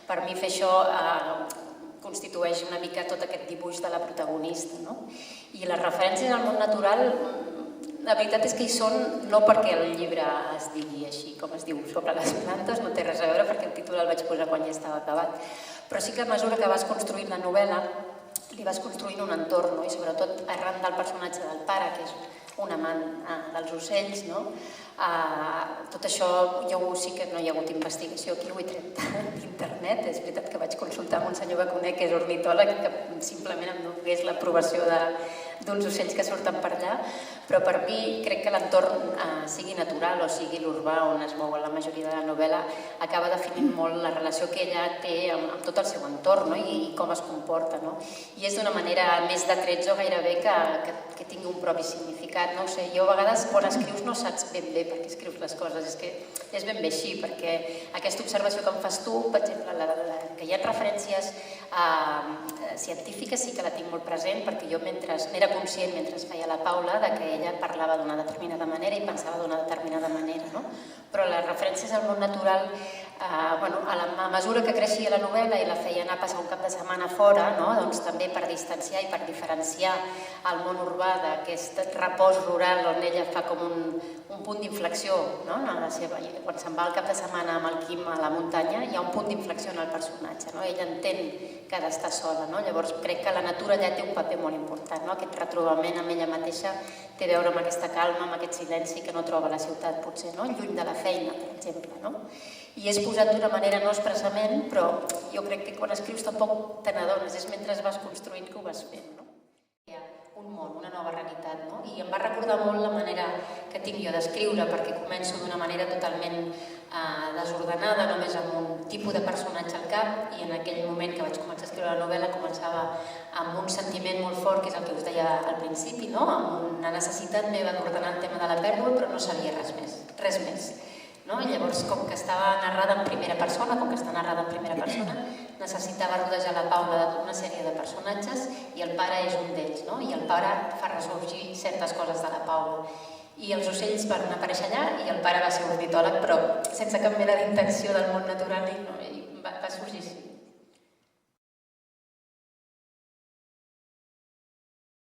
per mi fer això constitueix una mica tot aquest dibuix de la protagonista. I les referències al món natural, la veritat és que hi són no perquè el llibre es digui així, com es diu, sobre les plantes, no té res a veure perquè el títol el vaig posar quan ja estava acabat, però sí que a mesura que vas construint la novel·la li vas construint un entorn, i sobretot arran del personatge del pare, que és un amant dels ocells, tot això jo sí que no hi ha hagut investigació, aquí ho he tret d'internet, és veritat que vaig consultar amb un senyor que conec, que és ornitòleg, que simplement em donés l'aprovació d'uns ocells que surten per allà, però per mi crec que l'entorn, sigui natural o sigui l'urbà on es mou la majoria de la novel·la, acaba definint molt la relació que ella té amb tot el seu entorn i com es comporta. I és d'una manera més de trets o gairebé que tingui un propi significat. No ho sé, jo a vegades quan escrius no saps ben bé per què escrius les coses, és que és ben bé així, perquè aquesta observació que em fas tu, per exemple, que hi ha referències científiques sí que la tinc molt present, perquè jo n'era conscient mentre feia la Paula que ella parlava d'una determinada manera i pensava d'una determinada manera, però les referències al món natural, a mesura que creixia la novel·la i la feia anar a passar un cap de setmana fora, doncs també per distanciar i per diferenciar el món urbà d'aquest repòs rural on ella fa com un punt d'inflexió, quan se'n va al cap de setmana amb el Quim a la muntanya hi ha un punt d'inflexió en el personatge, ella entén que ha d'estar sola, llavors crec que la natura allà té un paper molt important, aquest retrobament amb ella mateixa té a veure amb aquesta calma, amb aquest silenci que no troba a la ciutat potser, lluny de la feina, per exemple, i és posat d'una manera no expressament, però jo crec que quan escrius tampoc te n'adones, és mentre vas construint que ho vas fent. Hi ha un món, una nova realitat, i em va recordar molt la manera que tinc jo d'escriure, perquè començo d'una manera totalment desordenada, només amb un tipus de personatge al cap, i en aquell moment que vaig començar a escriure la novel·la començava amb un sentiment molt fort, que és el que us deia al principi, amb una necessitat meva d'ordenar el tema de la pèrdua, però no sabia res més. I llavors, com que estava narrada en primera persona, necessitava rodejar la Paula d'una sèrie de personatges i el pare és un d'ells, i el pare fa ressorgir certes coses de la Paula. I els ocells van aparèixer allà i el pare va ser ornitòleg, però sense cap mena d'intenció del món natural i va sorgir així.